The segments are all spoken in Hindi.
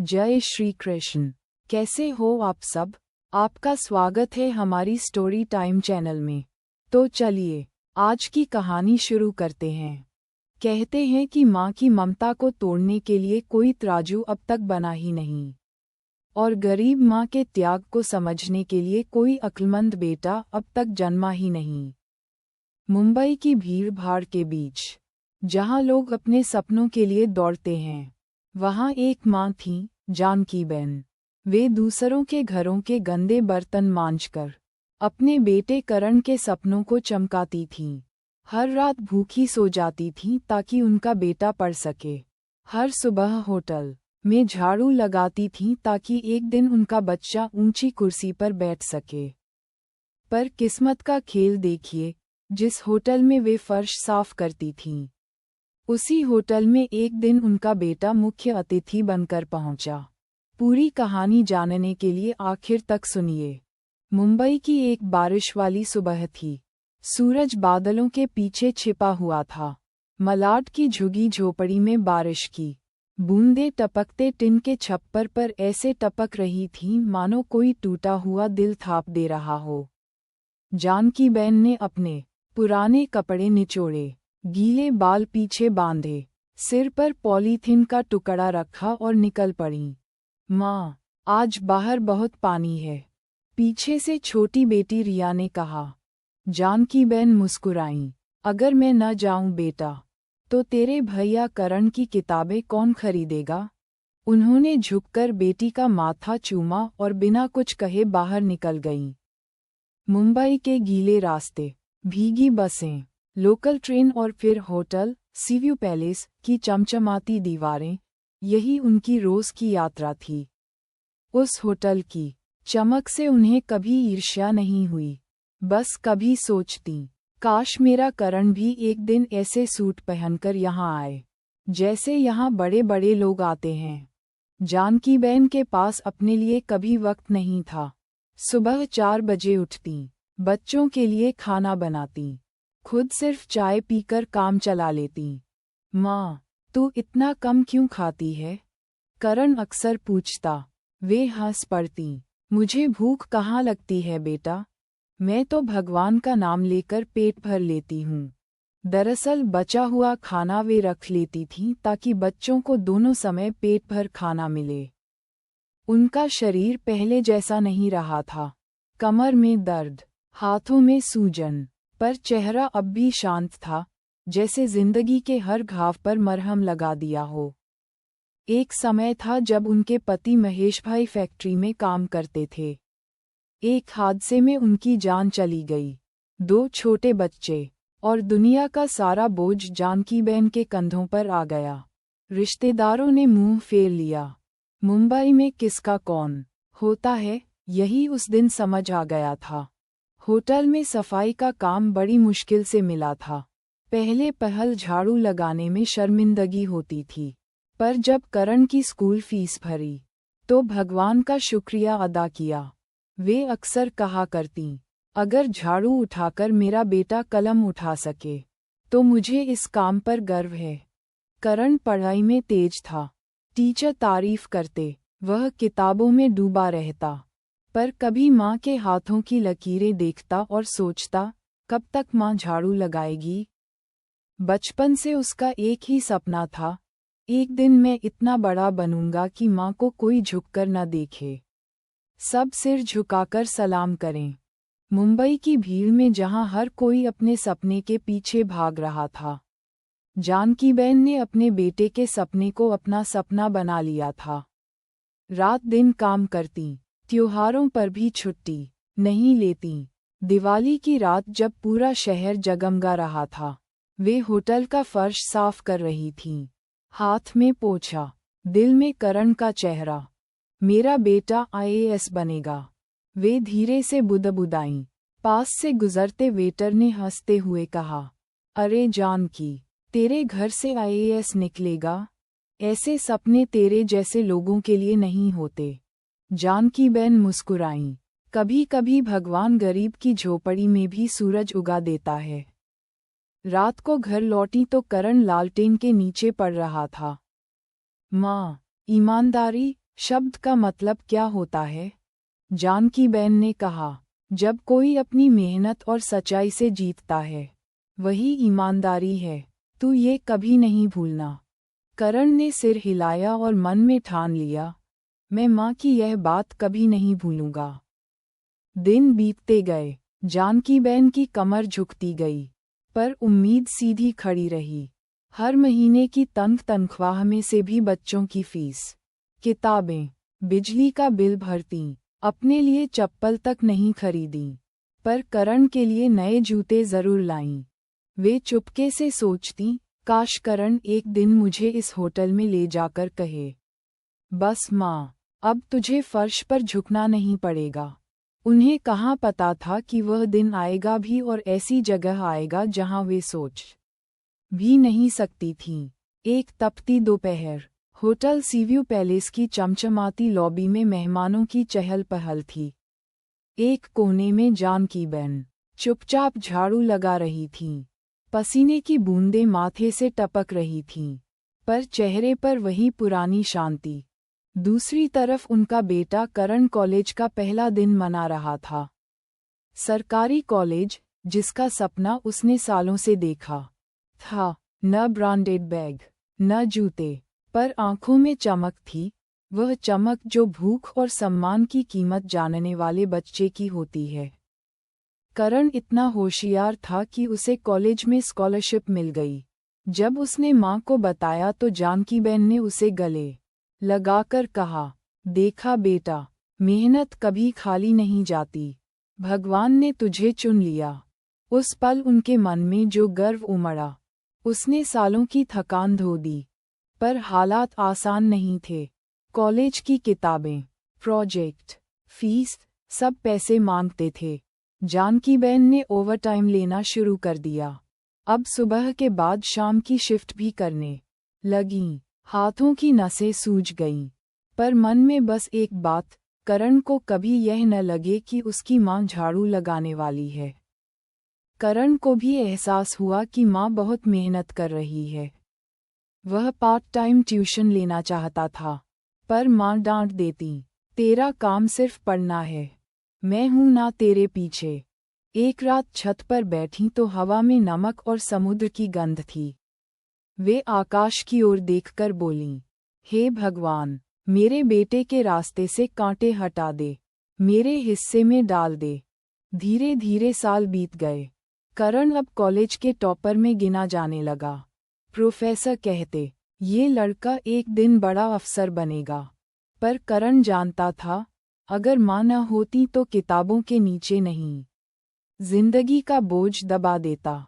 जय श्री कृष्ण। कैसे हो आप सब? आपका स्वागत है हमारी स्टोरी टाइम चैनल में। तो चलिए आज की कहानी शुरू करते हैं। कहते हैं कि माँ की ममता को तोड़ने के लिए कोई तराजू अब तक बना ही नहीं, और गरीब माँ के त्याग को समझने के लिए कोई अक्लमंद बेटा अब तक जन्मा ही नहीं। मुंबई की भीड़ भाड़ के बीच, जहाँ लोग अपने सपनों के लिए दौड़ते हैं, वहाँ एक माँ थी, जानकीबेन। वे दूसरों के घरों के गंदे बर्तन मांजकर अपने बेटे करण के सपनों को चमकाती थीं। हर रात भूखी सो जाती थीं ताकि उनका बेटा पढ़ सके। हर सुबह होटल में झाड़ू लगाती थीं ताकि एक दिन उनका बच्चा ऊंची कुर्सी पर बैठ सके। पर किस्मत का खेल देखिए, जिस होटल में वे फर्श साफ करती थीं, उसी होटल में एक दिन उनका बेटा मुख्य अतिथि बनकर पहुंचा। पूरी कहानी जानने के लिए आखिर तक सुनिए। मुंबई की एक बारिश वाली सुबह थी। सूरज बादलों के पीछे छिपा हुआ था। मलाड की झुगी झोपड़ी में बारिश की बूंदें टपकते टिन के छप्पर पर ऐसे टपक रही थीं मानो कोई टूटा हुआ दिल थाप दे रहा हो। जानकीबेन ने अपने पुराने कपड़े निचोड़े, गीले बाल पीछे बांधे, सिर पर पॉलीथीन का टुकड़ा रखा और निकल पड़ी। माँ, आज बाहर बहुत पानी है, पीछे से छोटी बेटी रिया ने कहा। जानकीबेन मुस्कुराईं। अगर मैं न जाऊं बेटा, तो तेरे भैया करण की किताबें कौन खरीदेगा? उन्होंने झुककर बेटी का माथा चूमा और बिना कुछ कहे बाहर निकल गईं। मुंबई के गीले रास्ते, भीगी बसें, लोकल ट्रेन और फिर होटल सीव्यू पैलेस की चमचमाती दीवारें, यही उनकी रोज की यात्रा थी। उस होटल की चमक से उन्हें कभी ईर्ष्या नहीं हुई, बस कभी सोचती, काश मेरा करण भी एक दिन ऐसे सूट पहनकर यहाँ आए, जैसे यहाँ बड़े बड़े लोग आते हैं। जानकीबेन के पास अपने लिए कभी वक्त नहीं था। सुबह 4 बजे उठती, बच्चों के लिए खाना बनाती, खुद सिर्फ चाय पीकर काम चला लेती। माँ, तू इतना कम क्यों खाती है? करण अक्सर पूछता। वे हंस पड़ती। मुझे भूख कहाँ लगती है बेटा, मैं तो भगवान का नाम लेकर पेट भर लेती हूँ। दरअसल बचा हुआ खाना वे रख लेती थीं ताकि बच्चों को दोनों समय पेट भर खाना मिले। उनका शरीर पहले जैसा नहीं रहा था। कमर में दर्द, हाथों में सूजन, पर चेहरा अब भी शांत था, जैसे जिंदगी के हर घाव पर मरहम लगा दिया हो। एक समय था जब उनके पति महेश भाई फैक्ट्री में काम करते थे। एक हादसे में उनकी जान चली गई। 2 छोटे बच्चे और दुनिया का सारा बोझ जानकीबेन के कंधों पर आ गया। रिश्तेदारों ने मुंह फेर लिया। मुंबई में किसका कौन होता है, यही उस दिन समझ आ गया था। होटल में सफाई का काम बड़ी मुश्किल से मिला था। पहले पहल झाड़ू लगाने में शर्मिंदगी होती थी, पर जब करण की स्कूल फीस भरी, तो भगवान का शुक्रिया अदा किया। वे अक्सर कहा करतीं, अगर झाड़ू उठाकर मेरा बेटा कलम उठा सके, तो मुझे इस काम पर गर्व है। करण पढ़ाई में तेज था। टीचर तारीफ करते, वह किताबों में डूबा रहता, पर कभी माँ के हाथों की लकीरें देखता और सोचता, कब तक माँ झाड़ू लगाएगी। बचपन से उसका एक ही सपना था, एक दिन मैं इतना बड़ा बनूंगा कि माँ को कोई झुककर न देखे, सब सिर झुकाकर सलाम करें। मुंबई की भीड़ में जहाँ हर कोई अपने सपने के पीछे भाग रहा था, जानकीबेन ने अपने बेटे के सपने को अपना सपना बना लिया था। रात दिन काम करती, त्योहारों पर भी छुट्टी नहीं लेती। दिवाली की रात जब पूरा शहर जगमगा रहा था, वे होटल का फर्श साफ कर रही थीं, हाथ में पोछा, दिल में करण का चेहरा। मेरा बेटा IAS बनेगा, वे धीरे से बुदबुदाईं। पास से गुजरते वेटर ने हंसते हुए कहा, अरे जानकी, तेरे घर से IAS निकलेगा? ऐसे सपने तेरे जैसे लोगों के लिए नहीं होते। जानकीबेन मुस्कुराईं। कभी कभी भगवान गरीब की झोपड़ी में भी सूरज उगा देता है। रात को घर लौटी तो करण लालटेन के नीचे पड़ रहा था। माँ, ईमानदारी, शब्द का मतलब क्या होता है? जानकीबेन ने कहा, जब कोई अपनी मेहनत और सच्चाई से जीतता है, वही ईमानदारी है। तू ये कभी नहीं भूलना। करण ने सिर हिलाया और मन में ठान लिया, मैं माँ की यह बात कभी नहीं भूलूंगा। दिन बीतते गए, जानकीबेन की कमर झुकती गई, पर उम्मीद सीधी खड़ी रही। हर महीने की तनख्वाह में से भी बच्चों की फीस, किताबें, बिजली का बिल भरती, अपने लिए चप्पल तक नहीं खरीदी, पर करण के लिए नए जूते जरूर लाईं। वे चुपके से सोचती, काश करण एक दिन मुझे इस होटल में ले जाकर कहे, बस माँ, अब तुझे फर्श पर झुकना नहीं पड़ेगा। उन्हें कहाँ पता था कि वह दिन आएगा भी, और ऐसी जगह आएगा जहाँ वे सोच भी नहीं सकती थीं। एक तपती दोपहर, होटल सीव्यू पैलेस की चमचमाती लॉबी में मेहमानों की चहल पहल थी। एक कोने में जानकीबेन चुपचाप झाड़ू लगा रही थीं। पसीने की बूंदें माथे से टपक रही थीं, पर चेहरे पर वही पुरानी शांति। दूसरी तरफ उनका बेटा करण कॉलेज का पहला दिन मना रहा था। सरकारी कॉलेज, जिसका सपना उसने सालों से देखा था। न ब्रांडेड बैग, न जूते, पर आंखों में चमक थी, वह चमक जो भूख और सम्मान की कीमत जानने वाले बच्चे की होती है। करण इतना होशियार था कि उसे कॉलेज में स्कॉलरशिप मिल गई। जब उसने माँ को बताया तो जानकीबेन ने उसे गले लगाकर कहा, देखा बेटा, मेहनत कभी खाली नहीं जाती। भगवान ने तुझे चुन लिया। उस पल उनके मन में जो गर्व उमड़ा, उसने सालों की थकान धो दी। पर हालात आसान नहीं थे। कॉलेज की किताबें, प्रोजेक्ट, फीस, सब पैसे मांगते थे। जानकीबेन ने ओवरटाइम लेना शुरू कर दिया। अब सुबह के बाद शाम की शिफ्ट भी करने लगीं। हाथों की नसें सूज गईं, पर मन में बस एक बात, करण को कभी यह न लगे कि उसकी माँ झाड़ू लगाने वाली है। करण को भी एहसास हुआ कि माँ बहुत मेहनत कर रही है। वह पार्ट टाइम ट्यूशन लेना चाहता था, पर माँ डांट देती, तेरा काम सिर्फ पढ़ना है, मैं हूं ना तेरे पीछे। एक रात छत पर बैठी तो हवा में नमक और समुद्र की गंध थी। वे आकाश की ओर देखकर बोलीं, हे भगवान, मेरे बेटे के रास्ते से कांटे हटा दे, मेरे हिस्से में डाल दे। धीरे धीरे साल बीत गए। करण अब कॉलेज के टॉपर में गिना जाने लगा। प्रोफेसर कहते, ये लड़का एक दिन बड़ा अफसर बनेगा। पर करण जानता था, अगर माँ न होती तो किताबों के नीचे नहीं, जिंदगी का बोझ दबा देता।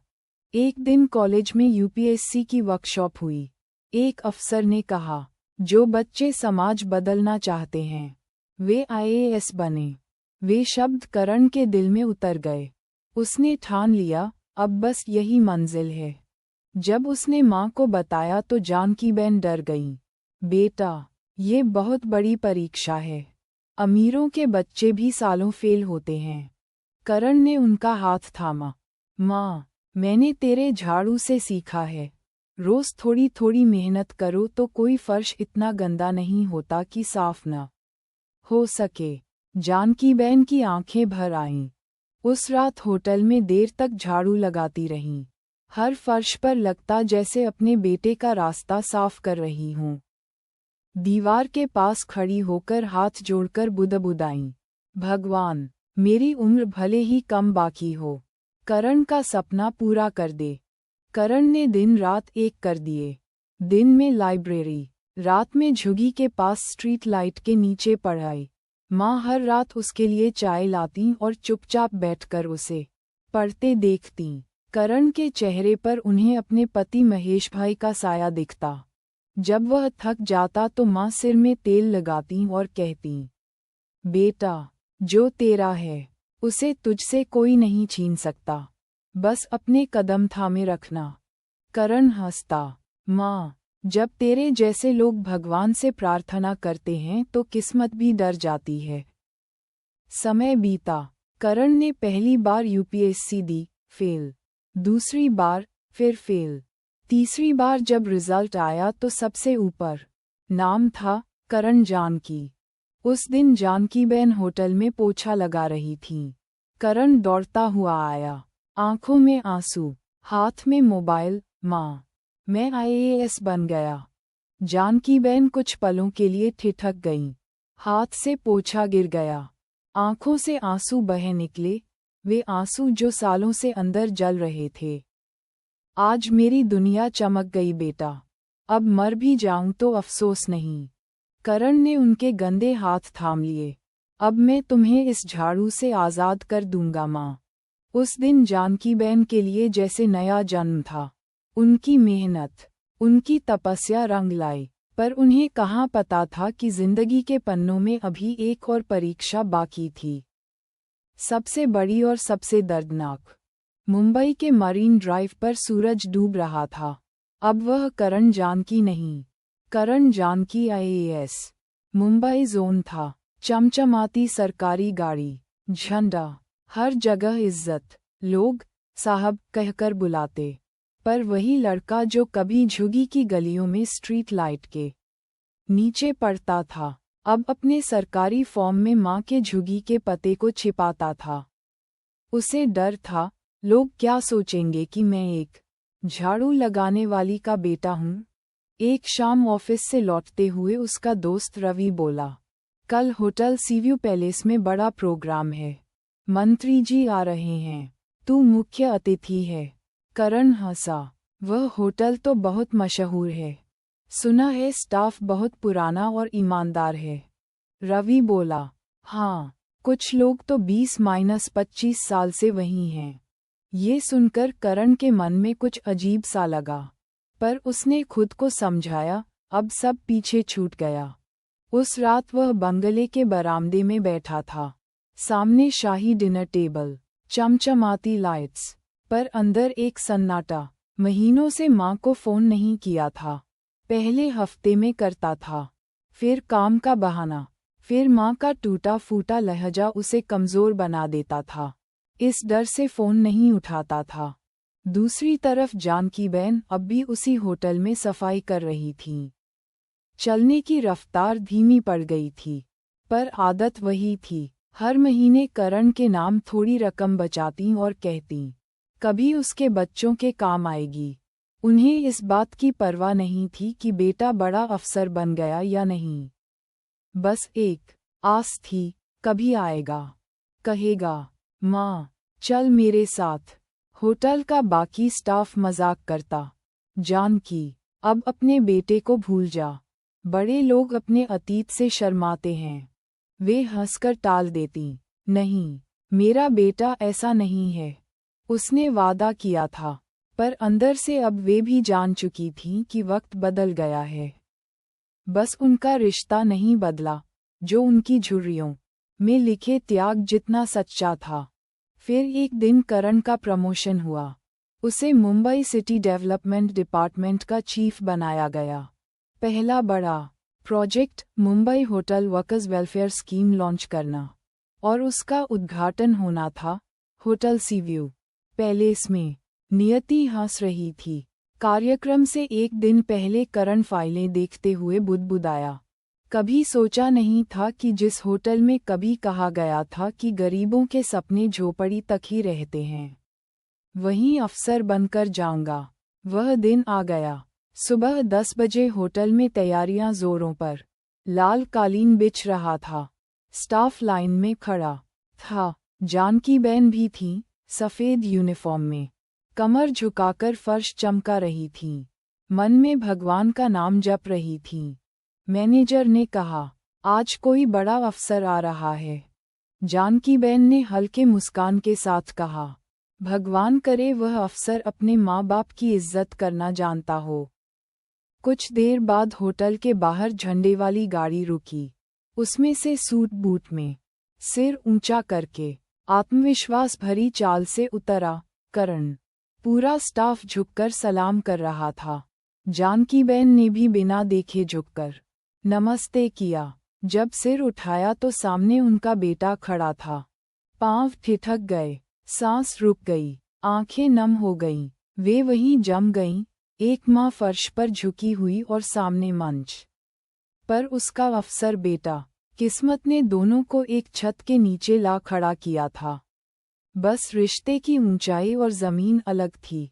एक दिन कॉलेज में यूपीएससी की वर्कशॉप हुई। एक अफसर ने कहा, जो बच्चे समाज बदलना चाहते हैं, वे आईएएस बने। वे शब्द करण के दिल में उतर गए। उसने ठान लिया, अब बस यही मंजिल है। जब उसने माँ को बताया तो जानकीबेन डर गईं। बेटा, ये बहुत बड़ी परीक्षा है। अमीरों के बच्चे भी सालों फेल होते हैं। करण ने उनका हाथ थामा। माँ, मैंने तेरे झाड़ू से सीखा है, रोज थोड़ी थोड़ी मेहनत करो तो कोई फर्श इतना गंदा नहीं होता कि साफ न हो सके। जानकीबेन की आंखें भर आईं। उस रात होटल में देर तक झाड़ू लगाती रहीं। हर फर्श पर लगता जैसे अपने बेटे का रास्ता साफ कर रही हूँ। दीवार के पास खड़ी होकर हाथ जोड़कर बुदबुदाईं, भगवान, मेरी उम्र भले ही कम बाकी हो, करण का सपना पूरा कर दे। करण ने दिन रात एक कर दिए। दिन में लाइब्रेरी, रात में झुग्गी के पास स्ट्रीट लाइट के नीचे पढ़ाई। माँ हर रात उसके लिए चाय लाती और चुपचाप बैठकर उसे पढ़ते देखती। करण के चेहरे पर उन्हें अपने पति महेश भाई का साया दिखता। जब वह थक जाता तो माँ सिर में तेल लगाती और कहती, बेटा, जो तेरा है उसे तुझसे कोई नहीं छीन सकता, बस अपने कदम थामे रखना। करण हंसता, माँ, जब तेरे जैसे लोग भगवान से प्रार्थना करते हैं तो किस्मत भी डर जाती है। समय बीता। करण ने पहली बार यूपीएससी दी, फेल। दूसरी बार, फिर फेल। तीसरी बार जब रिजल्ट आया तो सबसे ऊपर नाम था, करण जानकी। उस दिन जानकीबेन होटल में पोछा लगा रही थीं। करण दौड़ता हुआ आया, आंखों में आंसू, हाथ में मोबाइल। माँ, मैं आईएएस बन गया। जानकीबेन कुछ पलों के लिए ठिठक गईं। हाथ से पोछा गिर गया, आंखों से आंसू बह निकले, वे आंसू जो सालों से अंदर जल रहे थे। आज मेरी दुनिया चमक गई बेटा, अब मर भी जाऊं तो अफसोस नहीं। करण ने उनके गंदे हाथ थाम लिए। अब मैं तुम्हें इस झाड़ू से आज़ाद कर दूंगा माँ। उस दिन जानकीबेन के लिए जैसे नया जन्म था। उनकी मेहनत, उनकी तपस्या रंग लाई, पर उन्हें कहाँ पता था कि जिंदगी के पन्नों में अभी एक और परीक्षा बाकी थी, सबसे बड़ी और सबसे दर्दनाक। मुंबई के मरीन ड्राइव पर सूरज डूब रहा था। अब वह करण जानकी नहीं, करण जानकी आईएएस। मुंबई जोन था, चमचमाती सरकारी गाड़ी, झंडा, हर जगह इज्जत, लोग साहब कहकर बुलाते। पर वही लड़का जो कभी झुग्गी की गलियों में स्ट्रीट लाइट के नीचे पड़ता था, अब अपने सरकारी फॉर्म में माँ के झुग्गी के पते को छिपाता था। उसे डर था, लोग क्या सोचेंगे कि मैं एक झाड़ू लगाने वाली का बेटा हूँ। एक शाम ऑफिस से लौटते हुए उसका दोस्त रवि बोला, कल होटल सीव्यू पैलेस में बड़ा प्रोग्राम है, मंत्री जी आ रहे हैं, तू मुख्य अतिथि है। करण हंसा, वह होटल तो बहुत मशहूर है, सुना है स्टाफ बहुत पुराना और ईमानदार है। रवि बोला, हाँ, कुछ लोग तो 20-25 साल से वहीं हैं। ये सुनकर करण के मन में कुछ अजीब सा लगा, पर उसने खुद को समझाया, अब सब पीछे छूट गया। उस रात वह बंगले के बरामदे में बैठा था, सामने शाही डिनर टेबल, चमचमाती लाइट्स, पर अंदर एक सन्नाटा। महीनों से माँ को फोन नहीं किया था, पहले हफ्ते में करता था, फिर काम का बहाना, फिर माँ का टूटा फूटा लहजा उसे कमज़ोर बना देता था। इस डर से फ़ोन नहीं उठाता था। दूसरी तरफ जानकीबेन अब भी उसी होटल में सफाई कर रही थीं। चलने की रफ्तार धीमी पड़ गई थी, पर आदत वही थी। हर महीने करण के नाम थोड़ी रकम बचातीं और कहतीं, कभी उसके बच्चों के काम आएगी। उन्हें इस बात की परवाह नहीं थी कि बेटा बड़ा अफसर बन गया या नहीं। बस एक आस थी, कभी आएगा, कहेगा, माँ, चल मेरे साथ। होटल का बाकी स्टाफ मजाक करता, जानकी, अब अपने बेटे को भूल जा। बड़े लोग अपने अतीत से शर्माते हैं। वे हंसकर टाल देती, नहीं, मेरा बेटा ऐसा नहीं है। उसने वादा किया था, पर अंदर से अब वे भी जान चुकी थीं कि वक्त बदल गया है। बस उनका रिश्ता नहीं बदला, जो उनकी झुर्रियों में लिखे त्याग जितना सच्चा था। फिर एक दिन करण का प्रमोशन हुआ। उसे मुंबई सिटी डेवलपमेंट डिपार्टमेंट का चीफ बनाया गया। पहला बड़ा project Mumbai hotel workers welfare scheme launch करना, और उसका उद्घाटन होना था होटल सीव्यू पैलेस में। नियति हंस रही थी। कार्यक्रम से एक दिन पहले करण फाइलें देखते हुए बुदबुदाया, कभी सोचा नहीं था कि जिस होटल में कभी कहा गया था कि गरीबों के सपने झोपड़ी तक ही रहते हैं, वहीं अफसर बनकर जाऊंगा। वह दिन आ गया। सुबह 10 बजे होटल में तैयारियां जोरों पर। लाल कालीन बिछ रहा था, स्टाफ लाइन में खड़ा था। जानकीबेन भी थीं, सफ़ेद यूनिफॉर्म में, कमर झुकाकर फर्श चमका रही थीं, मन में भगवान का नाम जप रही थीं। मैनेजर ने कहा, आज कोई बड़ा अफसर आ रहा है। जानकीबेन ने हल्के मुस्कान के साथ कहा, भगवान करे वह अफसर अपने माँ बाप की इज्जत करना जानता हो। कुछ देर बाद होटल के बाहर झंडे वाली गाड़ी रुकी। उसमें से सूट बूट में, सिर ऊंचा करके, आत्मविश्वास भरी चाल से उतरा करण। पूरा स्टाफ झुककर सलाम कर रहा था। जानकीबेन ने भी बिना देखे झुककर नमस्ते किया। जब सिर उठाया तो सामने उनका बेटा खड़ा था। पांव ठिठक गए, सांस रुक गई, आंखें नम हो गईं। वे वहीं जम गईं, एक माँ फर्श पर झुकी हुई और सामने मंच। पर उसका अफसर बेटा, किस्मत ने दोनों को एक छत के नीचे ला खड़ा किया था। बस रिश्ते की ऊंचाई और जमीन अलग थी।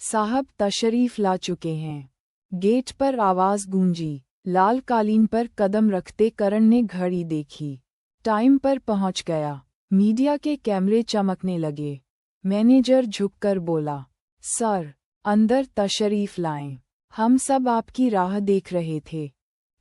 साहब तशरीफ ला चुके हैं। गेट पर आवाज गूंजी। लाल कालीन पर कदम रखते करण ने घड़ी देखी। टाइम पर पहुंच गया। मीडिया के कैमरे चमकने लगे। मैनेजर झुककर बोला, सर, अंदर तशरीफ लाएं। हम सब आपकी राह देख रहे थे।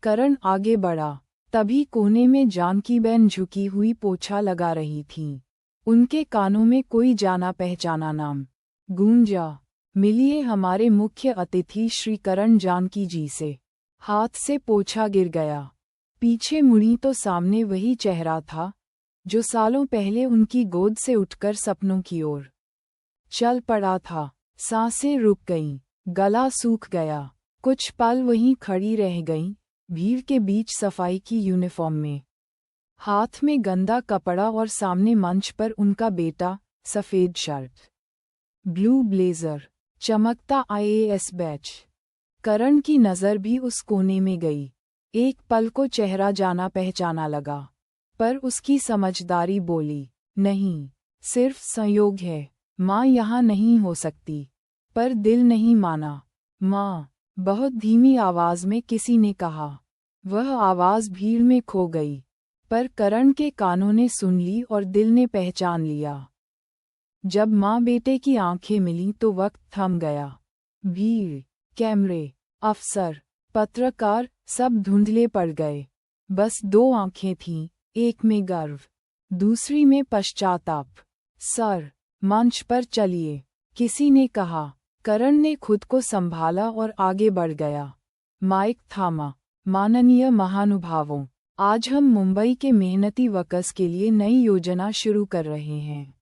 करण आगे बढ़ा। तभी कोने में जानकीबेन झुकी हुई पोछा लगा रही थीं। उनके कानों में कोई जाना पहचाना नाम गूंजा। मिलिए हमारे मुख्य अतिथि श्री करण जानकी जी से। हाथ से पोछा गिर गया। पीछे मुड़ी तो सामने वही चेहरा था जो सालों पहले उनकी गोद से उठकर सपनों की ओर चल पड़ा था। सांसें रुक गईं, गला सूख गया। कुछ पल वहीं खड़ी रह गईं, भीड़ के बीच सफाई की यूनिफॉर्म में, हाथ में गंदा कपड़ा और सामने मंच पर उनका बेटा, सफ़ेद शर्ट, ब्लू ब्लेजर, चमकता आईएएस बैच। करण की नज़र भी उस कोने में गई। एक पल को चेहरा जाना पहचाना लगा, पर उसकी समझदारी बोली, नहीं, सिर्फ संयोग है। माँ यहाँ नहीं हो सकती। पर दिल नहीं माना। माँ, बहुत धीमी आवाज़ में किसी ने कहा। वह आवाज़ भीड़ में खो गई, पर करण के कानों ने सुन ली और दिल ने पहचान लिया। जब माँ बेटे की आंखें मिलीं तो वक्त थम गया। भीड़, कैमरे, अफसर, पत्रकार, सब धुंधले पड़ गए। बस दो आंखें थीं, एक में गर्व, दूसरी में पश्चाताप। सर, मंच पर चलिए, किसी ने कहा। करण ने खुद को संभाला और आगे बढ़ गया। माइक थामा। माननीय महानुभावों, आज हम मुंबई के मेहनती वर्कर्स के लिए नई योजना शुरू कर रहे हैं।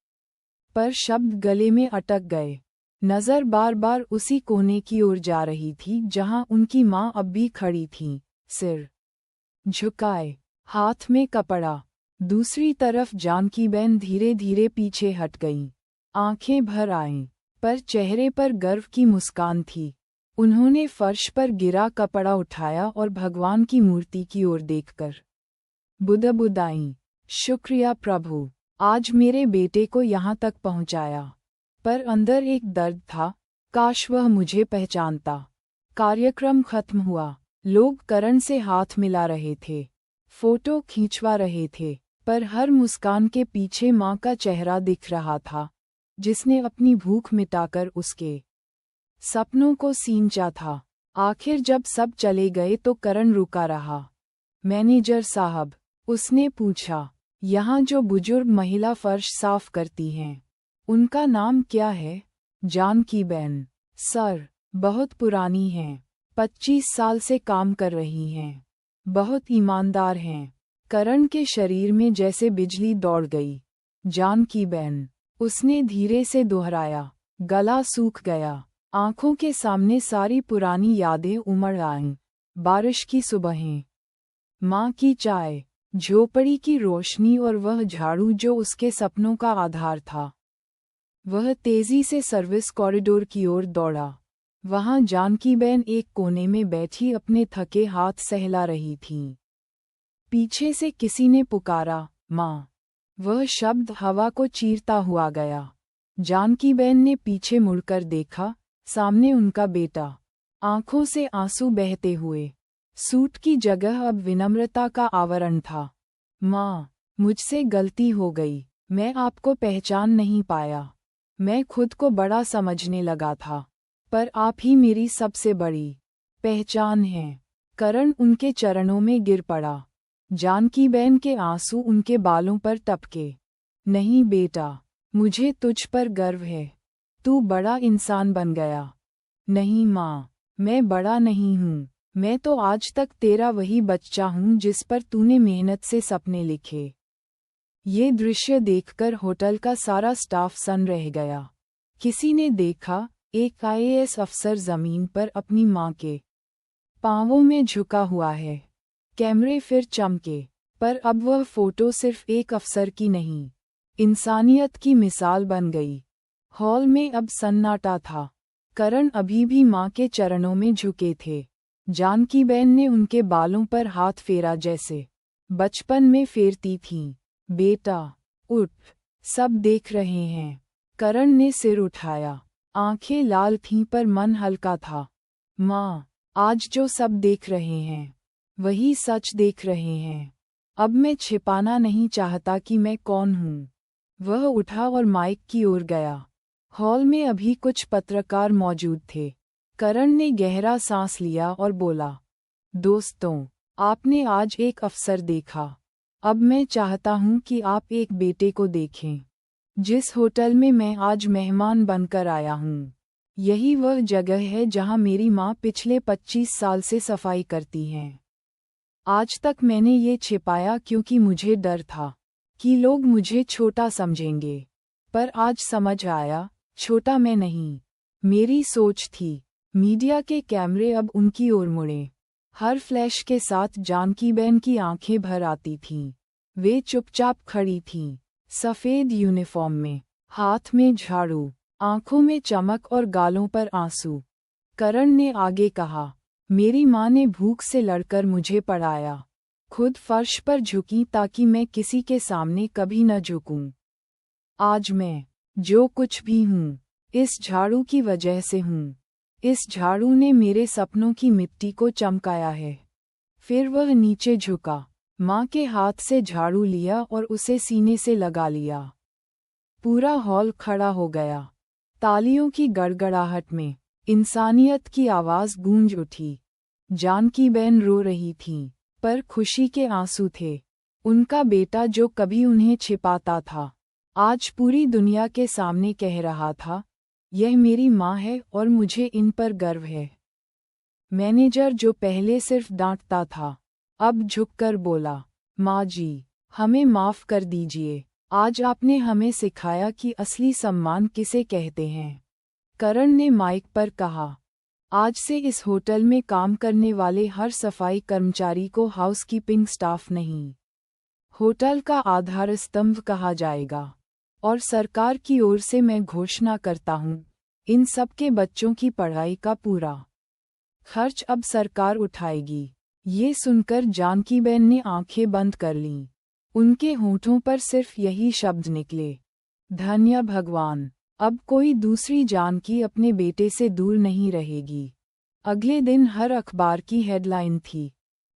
पर शब्द गले में अटक गए। नज़र बार बार उसी कोने की ओर जा रही थी जहां उनकी माँ अब भी खड़ी थीं, सिर झुकाए, हाथ में कपड़ा। दूसरी तरफ जानकीबेन धीरे धीरे पीछे हट गईं। आंखें भर आईं, पर चेहरे पर गर्व की मुस्कान थी। उन्होंने फर्श पर गिरा कपड़ा उठाया और भगवान की मूर्ति की ओर देखकर बुदबुदाईं, शुक्रिया प्रभु, आज मेरे बेटे को यहाँ तक पहुँचाया। पर अंदर एक दर्द था, काश वह मुझे पहचानता। कार्यक्रम खत्म हुआ। लोग करण से हाथ मिला रहे थे, फोटो खींचवा रहे थे, पर हर मुस्कान के पीछे माँ का चेहरा दिख रहा था, जिसने अपनी भूख मिटाकर उसके सपनों को सींचा था। आखिर जब सब चले गए तो करण रुका रहा। मैनेजर साहब, उसने पूछा, यहाँ जो बुजुर्ग महिला फर्श साफ करती हैं, उनका नाम क्या है? जानकीबेन। सर, बहुत पुरानी हैं, 25 साल से काम कर रही हैं, बहुत ईमानदार हैं। करण के शरीर में जैसे बिजली दौड़ गई। जानकीबेन, उसने धीरे से दोहराया। गला सूख गया। आंखों के सामने सारी पुरानी यादें उमड़ आईं। बारिश की सुबहें, माँ की चाय, झोपड़ी की रोशनी और वह झाड़ू जो उसके सपनों का आधार था। वह तेजी से सर्विस कॉरिडोर की ओर दौड़ा। वहाँ जानकीबेन एक कोने में बैठी अपने थके हाथ सहला रही थीं। पीछे से किसी ने पुकारा, माँ। वह शब्द हवा को चीरता हुआ गया। जानकीबेन ने पीछे मुड़कर देखा, सामने उनका बेटा, आंखों से आंसू बहते हुए। सूट की जगह अब विनम्रता का आवरण था। माँ, मुझसे गलती हो गई, मैं आपको पहचान नहीं पाया। मैं खुद को बड़ा समझने लगा था, पर आप ही मेरी सबसे बड़ी पहचान हैं। करण उनके चरणों में गिर पड़ा। जानकीबेन के आंसू उनके बालों पर टपके। नहीं बेटा, मुझे तुझ पर गर्व है। तू बड़ा इंसान बन गया। नहीं माँ, मैं बड़ा नहीं हूँ। मैं तो आज तक तेरा वही बच्चा हूँ जिस पर तूने मेहनत से सपने लिखे। ये दृश्य देखकर होटल का सारा स्टाफ सन्न रह गया। किसी ने देखा, एक आईएएस अफसर जमीन पर अपनी माँ के पांवों में झुका हुआ है। कैमरे फिर चमके, पर अब वह फोटो सिर्फ एक अफसर की नहीं, इंसानियत की मिसाल बन गई। हॉल में अब सन्नाटा था। करण अभी भी माँ के चरणों में झुके थे। जानकीबेन ने उनके बालों पर हाथ फेरा जैसे बचपन में फेरती थीं। बेटा, उठ, सब देख रहे हैं। करण ने सिर उठाया। आंखें लाल थीं पर मन हल्का था। माँ, आज जो सब देख रहे हैं वही सच देख रहे हैं। अब मैं छिपाना नहीं चाहता कि मैं कौन हूँ। वह उठा और माइक की ओर गया। हॉल में अभी कुछ पत्रकार मौजूद थे। करण ने गहरा सांस लिया और बोला, दोस्तों, आपने आज एक अवसर देखा। अब मैं चाहता हूँ कि आप एक बेटे को देखें। जिस होटल में मैं आज मेहमान बनकर आया हूँ, यही वह जगह है जहाँ मेरी माँ पिछले 25 साल से सफाई करती हैं। आज तक मैंने ये छिपाया क्योंकि मुझे डर था कि लोग मुझे छोटा समझेंगे। पर आज समझ आया, छोटा मैं नहीं, मेरी सोच थी। मीडिया के कैमरे अब उनकी ओर मुड़े। हर फ्लैश के साथ जानकीबेन की आंखें भर आती थीं। वे चुपचाप खड़ी थीं, सफ़ेद यूनिफॉर्म में, हाथ में झाड़ू, आंखों में चमक और गालों पर आंसू। करण ने आगे कहा, मेरी माँ ने भूख से लड़कर मुझे पढ़ाया, खुद फर्श पर झुकी ताकि मैं किसी के सामने कभी न झुकूं। आज मैं जो कुछ भी हूँ, इस झाड़ू की वजह से हूँ। इस झाड़ू ने मेरे सपनों की मिट्टी को चमकाया है। फिर वह नीचे झुका, माँ के हाथ से झाड़ू लिया और उसे सीने से लगा लिया। पूरा हॉल खड़ा हो गया। तालियों की गड़गड़ाहट में इंसानियत की आवाज़ गूंज उठी। जानकीबेन रो रही थीं, पर खुशी के आंसू थे। उनका बेटा जो कभी उन्हें छिपाता था, आज पूरी दुनिया के सामने कह रहा था, यह मेरी माँ है और मुझे इन पर गर्व है। मैनेजर जो पहले सिर्फ डांटता था, अब झुककर बोला, माँ जी, हमें माफ़ कर दीजिए। आज आपने हमें सिखाया कि असली सम्मान किसे कहते हैं। करण ने माइक पर कहा, आज से इस होटल में काम करने वाले हर सफाई कर्मचारी को हाउसकीपिंग स्टाफ नहीं, होटल का आधार स्तंभ कहा जाएगा। और सरकार की ओर से मैं घोषणा करता हूँ, इन सब के बच्चों की पढ़ाई का पूरा खर्च अब सरकार उठाएगी। ये सुनकर जानकीबेन ने आंखें बंद कर लीं। उनके होठों पर सिर्फ यही शब्द निकले, धन्य भगवान। अब कोई दूसरी जानकी अपने बेटे से दूर नहीं रहेगी। अगले दिन हर अखबार की हेडलाइन थी,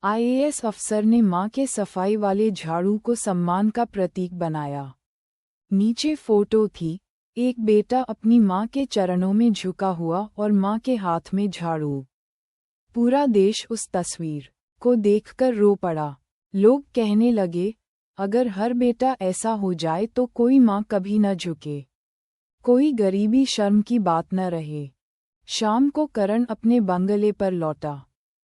आईएएस अफसर ने मां के सफाई वाले झाड़ू को सम्मान का प्रतीक बनाया। नीचे फोटो थी, एक बेटा अपनी मां के चरणों में झुका हुआ और मां के हाथ में झाड़ू। पूरा देश उस तस्वीर को देखकर रो पड़ा। लोग कहने लगे, अगर हर बेटा ऐसा हो जाए तो कोई मां कभी न झुके, कोई गरीबी शर्म की बात न रहे। शाम को करण अपने बंगले पर लौटा।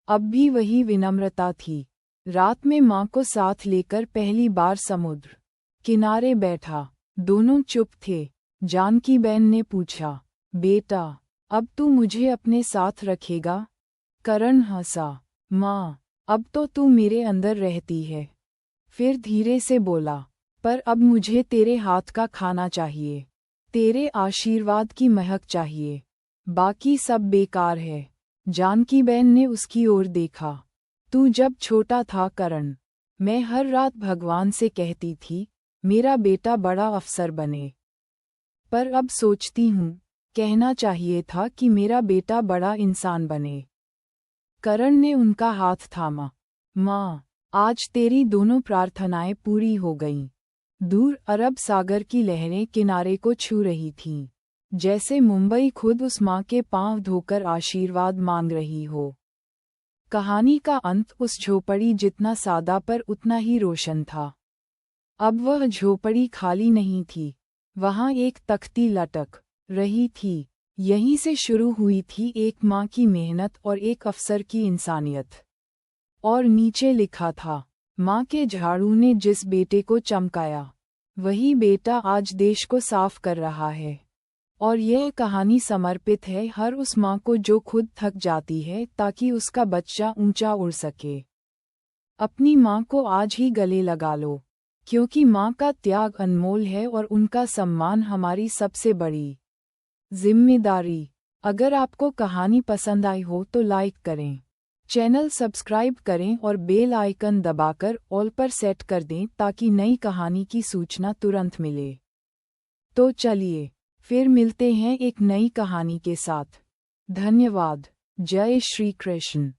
अब भी वही विनम्रता थी। रात में मां को साथ लेकर पहली बार समुद्र किनारे बैठा। दोनों चुप थे। जानकीबेन ने पूछा, बेटा, अब तू मुझे अपने साथ रखेगा? करण हंसा, माँ, अब तो तू मेरे अंदर रहती है। फिर धीरे से बोला, पर अब मुझे तेरे हाथ का खाना चाहिए, तेरे आशीर्वाद की महक चाहिए, बाकी सब बेकार है। जानकीबेन ने उसकी ओर देखा। तू जब छोटा था करण, मैं हर रात भगवान से कहती थी, मेरा बेटा बड़ा अफसर बने। पर अब सोचती हूँ, कहना चाहिए था कि मेरा बेटा बड़ा इंसान बने। करण ने उनका हाथ थामा। माँ, आज तेरी दोनों प्रार्थनाएं पूरी हो गईं। दूर अरब सागर की लहरें किनारे को छू रही थीं, जैसे मुंबई खुद उस माँ के पांव धोकर आशीर्वाद मांग रही हो। कहानी का अंत उस झोपड़ी जितना सादा पर उतना ही रोशन था। अब वह झोपड़ी खाली नहीं थी, वहाँ एक तख्ती लटक रही थी। यहीं से शुरू हुई थी एक माँ की मेहनत और एक अफसर की इंसानियत। और नीचे लिखा था, माँ के झाड़ू ने जिस बेटे को चमकाया, वही बेटा आज देश को साफ कर रहा है। और यह कहानी समर्पित है हर उस माँ को जो खुद थक जाती है ताकि उसका बच्चा ऊंचा उड़ सके। अपनी माँ को आज ही गले लगा लो, क्योंकि माँ का त्याग अनमोल है और उनका सम्मान हमारी सबसे बड़ी जिम्मेदारी। अगर आपको कहानी पसंद आई हो तो लाइक करें। चैनल सब्सक्राइब करें और बेल आइकन दबाकर ऑल पर सेट कर दें ताकि नई कहानी की सूचना तुरंत मिले। तो चलिए, फिर मिलते हैं एक नई कहानी के साथ। धन्यवाद। जय श्री कृष्ण।